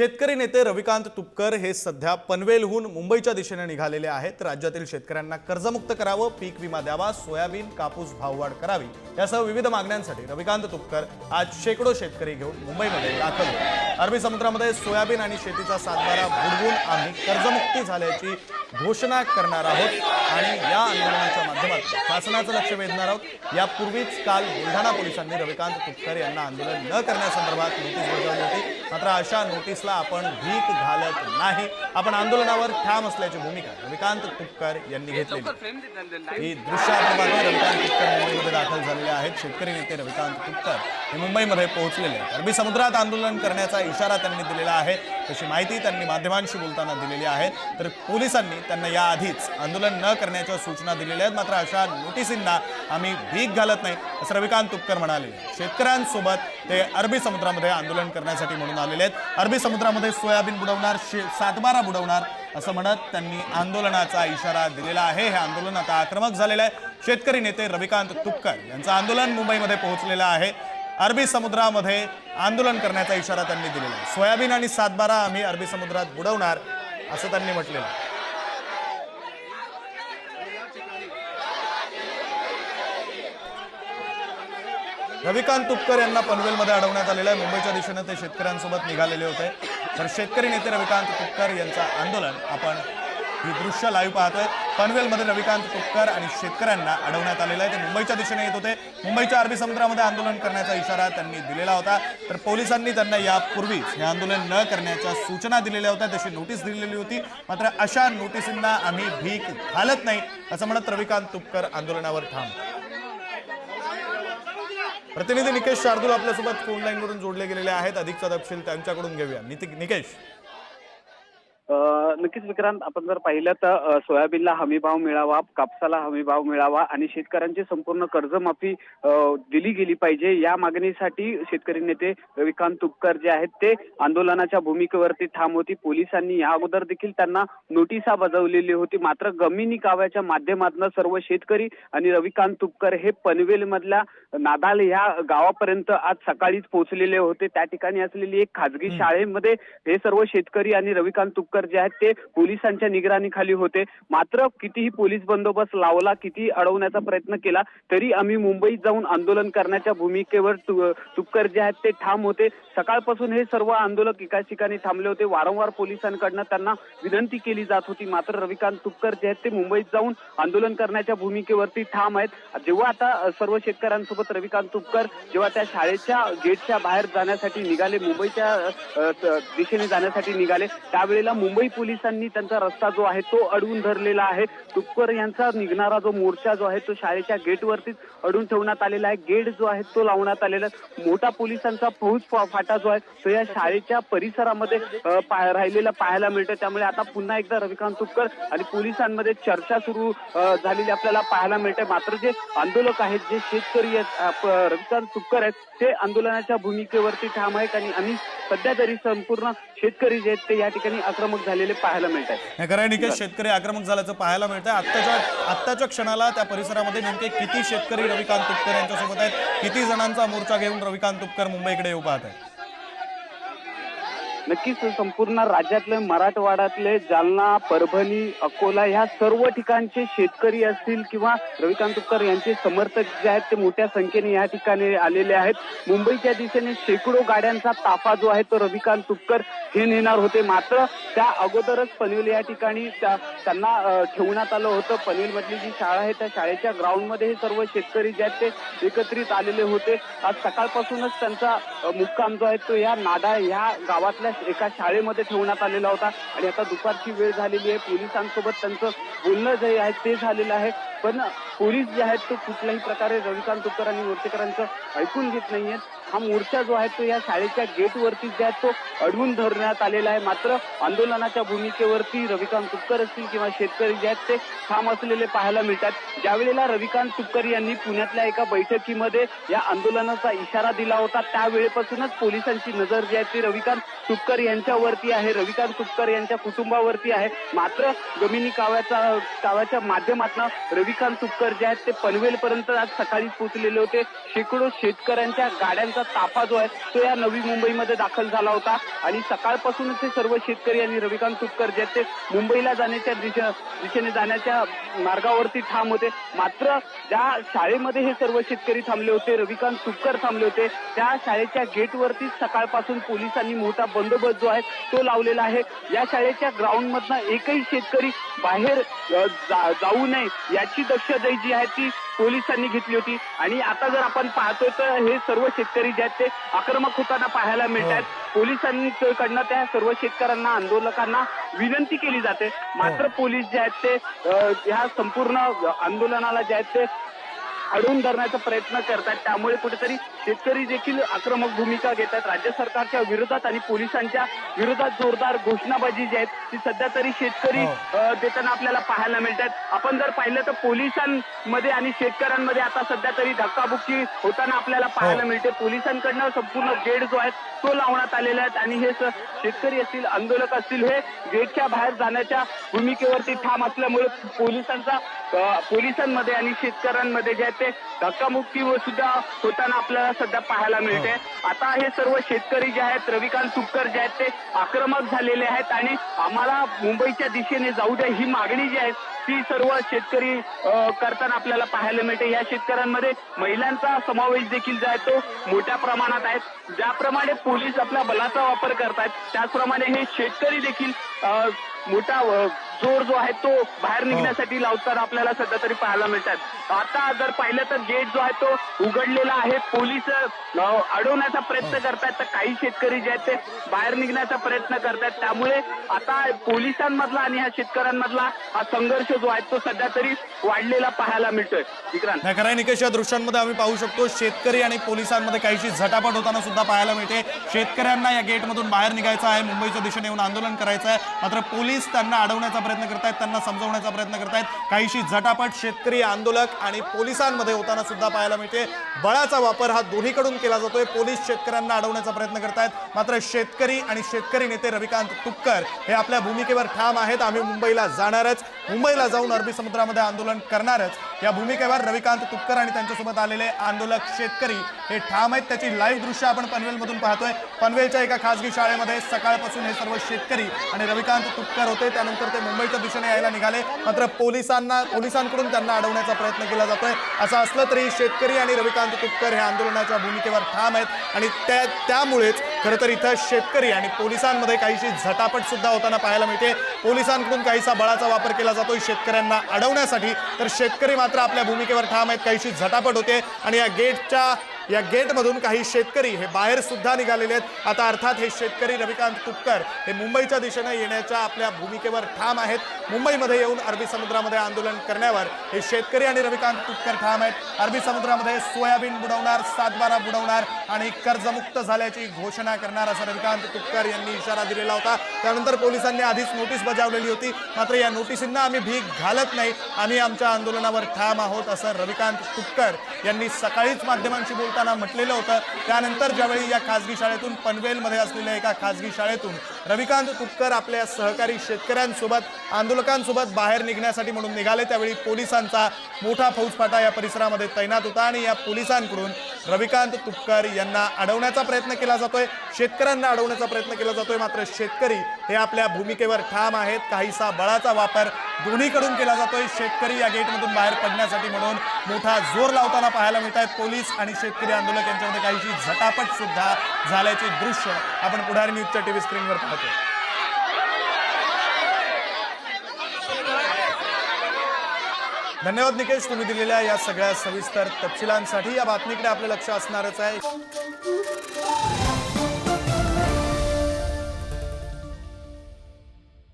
शेतकरी नेते रविकांत तुपकर हे सध्या पनवेलहून मुंबईच्या दिशेने निघालेले आहेत। राज्यातील शेतकऱ्यांना कर्जमुक्त करावं, पीक विमा द्यावा, सोयाबीन कापूस भाववाढ करावी यासह विविध मागण्यांसाठी रविकांत तुपकर आज शेकडो शेतकरी घेऊन मुंबईमध्ये दाखल होते। अरबी समुद्रामध्ये सोयाबीन आणि शेतीचा सातबारा बुडवून आम्ही कर्जमुक्ती झाल्याची घोषणा करणार आहोत आणि या आंदोलनाच्या माध्यमातून शासनाचं लक्ष वेधणार आहोत। यापूर्वीच काल बुलढाणा पोलिसांनी रविकांत तुपकर यांना आंदोलन न करण्यासंदर्भात नोटीस बजावली होती, मात्र अशा नोटीसला आपण भीक घालत नाही, आपण आंदोलनावर ठाम असल्याची भूमिका रविकांत तुपकर यांनी घेतली। ही दृश्य आपण पाहतोय। रविकांत तुपकर मुंबईमध्ये दाखल झालेले आहेत। शेतकरी नेते रविकांत तुपकर हे मुंबईमध्ये पोहोचलेले आहेत। अरबी समुद्रात आंदोलन करण्याचा इशारा त्यांनी दिलेला आहे, तशी माहिती त्यांनी माध्यमांशी बोलताना दिलेली आहे। तर पोलिसांनी त्यांना याआधीच आंदोलन न करण्याच्या सूचना दिलेल्या आहेत, मात्र अशा नोटिसींना आम्ही भीक घालत नाही असं रविकांत तुपकर म्हणाले। शेतकऱ्यांसोबत ते अरबी समुद्रामध्ये आंदोलन करण्यासाठी म्हणून आलेले आहेत। अरबी समुद्रामध्ये सोयाबीन बुडवणार, सातबारा बुडवणार असं म्हणत त्यांनी आंदोलनाचा इशारा दिलेला आहे। हे आंदोलन आता आक्रमक झालेलं आहे। शेतकरी नेते रविकांत तुपकर यांचं आंदोलन मुंबईमध्ये पोहोचलेलं आहे। अरबी समुद्रामध्ये आंदोलन करण्याचा इशारा त्यांनी दिलेला आहे। सोयाबीन आणि सातबारा आम्ही अरबी समुद्रात बुडवणार असं त्यांनी म्हटलेलं आहे। रविकांत तुपकर यांना पनवेलमध्ये अडवण्यात आलेलं आहे। मुंबईच्या दिशेने ते शेतकऱ्यांसोबत निघालेले होते। तर शेतकरी नेते रविकांत तुपकर यांचं आंदोलन आपण ही दृश्य लाईव्ह पाहतोय। पनवेलमध्ये रविकांत तुपकर आणि शेतकऱ्यांना अडवण्यात आलेलं आहे। ते मुंबईच्या दिशेने येत होते। मुंबईच्या अरबी समुद्रामध्ये आंदोलन करण्याचा इशारा त्यांनी दिलेला होता। तर पोलिसांनी त्यांना यापूर्वीच हे आंदोलन न करण्याच्या सूचना दिलेल्या होत्या, तशी नोटीस दिलेली होती, मात्र अशा नोटिसींना आम्ही भीक घालत नाही असं म्हणत रविकांत तुपकर आंदोलनावर ठाम। प्रतिनिधी निकेश शार्दूल आपल्यासोबत फोन लाईनवरून जोडले गेलेले आहेत। अधिकचा तपशील त्यांच्याकडून घेऊया। निकेश, नक्कीच विक्रांत, आपण जर पाहिलं तर सोयाबीनला हमीभाव मिळावा, कापसाला हमीभाव मिळावा आणि शेतकऱ्यांची संपूर्ण कर्जमाफी दिली गेली पाहिजे, या मागणीसाठी शेतकरी नेते रविकांत तुपकर जे आहेत ते आंदोलनाच्या भूमिकेवरती ठाम होती। पोलिसांनी या अगोदर देखील त्यांना नोटिसा बजावलेली होती, मात्र गमिनी काव्याच्या माध्यमातून सर्व शेतकरी आणि रविकांत तुपकर हे पनवेल मधल्या नादाल या गावापर्यंत आज सकाळीच पोहोचलेले होते। त्या ठिकाणी असलेली एक खाजगी शाळेमध्ये हे सर्व शेतकरी आणि रविकांत तुपकर जे आहेत ते पोलिसांच्या निगराणीखाली होते। मात्र कितीही पोलीस बंदोबस्त लावला, किती अडवण्याचा प्रयत्न केला, तरी आम्ही मुंबईत जाऊन आंदोलन करण्याच्या भूमिकेवर तुपकर जे आहेत ते ठाम होते। सकाळपासून हे सर्व आंदोलक एकाच ठिकाणी थांबले होते। वारंवार पोलिसांकडनं त्यांना विनंती केली जात होती, मात्र रविकांत तुपकर जे आहेत ते मुंबईत जाऊन आंदोलन करण्याच्या भूमिकेवरती ठाम आहेत। जेव्हा आता सर्व शेतकऱ्यांसोबत रविकांत तुपकर जेव्हा त्या शाळेच्या गेटच्या बाहेर जाण्यासाठी निघाले, मुंबईच्या दिशेने जाण्यासाठी निघाले, त्यावेळेला मुंबई पोलिसांनी त्यांचा रस्ता जो आहे तो अडवून धरलेला आहे। तुपकर यांचा निघणारा जो मोर्चा जो आहे तो शाळेच्या गेटवरतीच अडवून ठेवण्यात आलेला आहे। गेट जो आहे तो लावण्यात आलेला आहे। मोठा पोलिसांचा फौज फाटा जो आहे तो या शाळेच्या परिसरामध्ये राहिलेला पाहायला मिळतो। त्यामुळे आता पुन्हा एकदा रविकांत तुपकर आणि पोलिसांमध्ये चर्चा सुरू झालेली आपल्याला पाहायला मिळते। मात्र जे आंदोलक आहेत, जे शेतकरी आहेत, रविकांत तुपकर आहेत, ते आंदोलनाच्या भूमिकेवरती ठाम आहेत आणि सध्या तरी संपूर्ण शेतकरी जे आहेत ते या ठिकाणी आक्रमक झालेले पाहायला मिळत आहेत। खरं निकेश, शेतकरी आक्रमक झाल्याचं पाहायला मिळतंय। आत्ताच्या क्षणाला त्या परिसरामध्ये नेमके किती शेतकरी रविकांत तुपकर यांच्यासोबत आहेत? किती जणांचा मोर्चा घेऊन रविकांत तुपकर मुंबईकडे येऊ पाहत आहेत? नक्कीच संपूर्ण राज्यातले, मराठवाड्यातले, जालना, परभणी, अकोला ह्या सर्व ठिकाणचे शेतकरी असतील किंवा रविकांत तुपकर यांचे समर्थक जे आहेत ते मोठ्या संख्येने या ठिकाणी आलेले आहेत। मुंबईच्या दिशेने शेकडो गाड्यांचा ताफा जो आहे तो रविकांत तुपकर हे नेणार होते, मात्र त्या अगोदरच पनवेल या ठिकाणी त्यांना ठेवण्यात आलं होतं। पनवेलमधली जी शाळा आहे त्या शाळेच्या ग्राउंडमध्ये हे सर्व शेतकरी जे आहेत ते एकत्रित आलेले होते। आज सकाळपासूनच त्यांचा मुक्काम जो आहे तो या नाडाळ या गावातल्या एका शाळेमध्ये ठेवण्यात आलेला होता आणि आता दुपारची वेळ झालेली आहे। पोलिसांसोबत त्यांचं बोलणं जे आहे ते झालेलं आहे, पण पोलीस जे आहेत ते कुठल्याही प्रकारे रविकांत तुपकर आणि मोर्चेकरांचं ऐकून घेत नाहीयेत। हा मोर्चा जो आहे तो या शाळेच्या गेटवरती जे आहे तो अडवून धरण्यात आलेला आहे। मात्र आंदोलनाच्या भूमिकेवरती रविकांत तुपकर असतील किंवा शेतकरी जे आहेत ते ठाम असलेले पाहायला मिळतात। ज्यावेळेला रविकांत तुपकर यांनी पुण्यातल्या एका बैठकीमध्ये या आंदोलनाचा इशारा दिला होता, त्यावेळेपासूनच पोलिसांची नजर जी आहे ती रविकांत तुपकर यांच्यावरती आहे, रविकांत तुपकर यांच्या कुटुंबावरती आहे। मात्र गमिनी काव्याच्या माध्यमातून रविकांत तुपकर जे आहेत ते पनवेलपर्यंत आज सकाळी पोहोचलेले होते। शेकडो शेतकऱ्यांच्या गाड्यांचा शेतकऱ्यांचा ताफा जो आहे तो या नवी मुंबईमध्ये दाखल झाला होता आणि सकाळपासूनच हे सर्व शेतकरी आणि रविकांत तुपकर जे ते मुंबईला जाण्याच्या दिशेने जाण्याच्या मार्गावरती ठाम होते. मात्र ज्या शाळेमध्ये हे सर्व शेतकरी थांबले होते, रविकांत तुपकर थांबले होते, त्या शाळेच्या गेटवरतीच सकाळपासून पोलिसांनी मोठा बंदोबस्त जो आहे तो लावलेला आहे. या शाळेच्या ग्राउंडमधनं एकही शेतकरी बाहेर जाऊ नये याची दक्षता जी आहे ती पोलिसांनी घेतली होती. आणि आता जर आपण पाहतोय तर हे सर्व शेतकरी जे आहेत ते आक्रमक होताना पाहायला मिळत आहेत. पोलिसांकडनं त्या सर्व शेतकऱ्यांना, आंदोलकांना विनंती केली जाते, मात्र पोलीस जे आहेत ते ह्या संपूर्ण आंदोलनाला जे आहेत ते अडवून धरण्याचा प्रयत्न करतात. त्यामुळे कुठेतरी शेतकरी देखील आक्रमक भूमिका घेतात. राज्य सरकारच्या विरोधात आणि पोलिसांच्या विरोधात जोरदार घोषणाबाजी जी आहे ती सध्या तरी शेतकरी देताना आपल्याला पाहायला मिळतात. आपण जर पाहिलं तर पोलिसांमध्ये आणि शेतकऱ्यांमध्ये आता सध्या तरी धक्काबुक्की होताना आपल्याला पाहायला मिळते. पोलिसांकडनं संपूर्ण गेट जो आहे तो लावण्यात आलेला आहे आणि हे शेतकरी असतील, आंदोलक असतील, हे गेटच्या बाहेर जाण्याच्या भूमिकेवरती ठाम असल्यामुळे पोलिसांमध्ये आणि शेतकऱ्यांमध्ये जे आहे ते धक्कामुक्की सुद्धा होताना आपल्याला सध्या पाहायला मिळते. आता हे सर्व शेतकरी जे आहेत, रविकांत तुपकर जे आहेत ते आक्रमक झालेले आहेत आणि आम्हाला मुंबईच्या दिशेने जाऊ द्या ही मागणी जी आहे ती सर्व शेतकरी करताना आपल्याला पाहायला मिळते. या शेतकऱ्यांमध्ये महिलांचा समावेश देखील जो आहे तो मोठ्या प्रमाणात आहे. ज्याप्रमाणे पोलीस आपल्या बलाचा वापर करतायत त्याचप्रमाणे हे शेतकरी देखील मोठा जोर जो आहे तो बाहेर निघण्यासाठी लावताना आपल्याला सध्या तरी पाहायला मिळतात. आता जर पाहिलं तर गेट जो आहे तो उघडलेला आहे. पोलीस अडवण्याचा प्रयत्न करतायत तर काही शेतकरी जे आहेत ते बाहेर निघण्याचा प्रयत्न करतायत. त्यामुळे आता पोलिसांमधला आणि ह्या शेतकऱ्यांमधला हा संघर्ष जो आहे तो सध्या तरी वाढलेला पाहायला मिळतोय. विक्रांत, नाही खरं निकेश, या दृश्यांमध्ये आम्ही पाहू शकतो शेतकरी आणि पोलिसांमध्ये काहीशी झटापट होताना सुद्धा पाहायला मिळते. शेतकऱ्यांना या गेटमधून बाहेर निघायचं आहे, मुंबईच्या दिशेने येऊन आंदोलन करायचं आहे, मात्र पोलीस त्यांना अडवण्याचा प्रयत्न करतायत, त्यांना समजवण्याचा प्रयत्न करतायत. काहीशी झटापट शेतकरी, आंदोलक आणि पोलिसांमध्ये होताना सुद्धा पाहायला मिळते. बळाचा वापर हा दोन्हीकडून केला जातोय. पोलीस शेतकऱ्यांना अडवण्याचा प्रयत्न करतायत, मात्र शेतकरी आणि शेतकरी नेते रविकांत तुपकर हे आपल्या भूमिकेवर ठाम आहेत. आम्ही मुंबईला जाणारच, मुंबईला जाऊन अरबी समुद्रामध्ये आंदोलन करणारच या भूमिकेवर रविकांत तुपकर आणि त्यांच्यासोबत आलेले आंदोलक शेतकरी हे ठाम आहेत. त्याची लाईव्ह दृश्य आपण पनवेलमधून पाहतोय. पनवेलच्या एका खासगी शाळेमध्ये सकाळपासून हे सर्व शेतकरी आणि रविकांत तुपकर होते. त्यानंतर ते मुंबईच्या दिशेने यायला निघाले, मात्र पोलिसांकडून त्यांना अडवण्याचा प्रयत्न केला जातोय. असं असलं तरी शेतकरी आणि रविकांत तुपकर हे आंदोलनाच्या भूमिकेवर ठाम आहेत आणि त्यामुळेच खरं तर इथं शेतकरी आणि पोलिसांमध्ये काहीशी झटापट सुद्धा होताना पाहायला मिळते. पोलिसांकडून काहीसा बळाचा वापर केला जातोय शेतकऱ्यांना अडवण्यासाठी, तर शेतकरी मात्र आपल्या भूमिकेवर ठाम आहेत. काहीशी झटापट होते आणि या गेटमधून काही शेतकरी हे बाहेर सुद्धा निघालेले आहेत. आता अर्थात हे शेतकरी रविकांत तुपकर हे मुंबईच्या दिशेने येण्याच्या आपल्या भूमिकेवर ठाम आहेत. मुंबईमध्ये येऊन अरबी समुद्रामध्ये आंदोलन करण्यावर हे शेतकरी आणि रविकांत तुपकर ठाम आहेत. अरबी समुद्रामध्ये सोयाबीन बुडवणार, सातबारा बुडवणार आणि कर्जमुक्त झाल्याची घोषणा करणार असा रविकांत तुपकर यांनी इशारा दिलेला होता. त्यानंतर पोलिसांनी आधीच नोटीस बजावलेली होती, मात्र या नोटिसींना आम्ही भीक घालत नाही, आम्ही आमच्या आंदोलनावर ठाम आहोत असं रविकांत तुपकर यांनी सकाळीच माध्यमांशी बोलताना म्हटलेलं होतं. त्यानंतर ज्यावेळी या खासगी शाळेतून, पनवेलमध्ये असलेल्या एका खासगी शाळेतून रविकांत तुपकर आपल्या सहकारी शेतकऱ्यांसोबत, आंदोलकांसोबत बाहेर निघण्यासाठी म्हणून निघाले, त्यावेळी पोलिसांचा मोठा फौजफाटा या परिसरामध्ये तैनात होता आणि या पोलिसांकडून रविकांत तुपकर यांना अडवण्याचा प्रयत्न केला जातोय, शेतकऱ्यांना अडवण्याचा प्रयत्न केला जातोय. मात्र शेतकरी हे आपल्या भूमिकेवर ठाम आहेत. काहीसा बळाचा वापर दोन्हीकडून केला जातोय. शेतकरी या गेटमधून बाहेर पडण्यासाठी म्हणून मोठा जोर लावताना पाहायला मिळत आहेत. पोलीस आणि शेतकरी आंदोलक यांच्यामध्ये काहीशी झटापट सुद्धा झाल्याचे दृश्य आपण पुढारी न्यूजच्या टीव्ही स्क्रीनवर पाहतोय. धन्यवाद निकेश, तुम्ही दिलेल्या या सगळ्या सविस्तर तपशिलांसाठी. या बातमीकडे आपलं लक्ष असणारच आहे.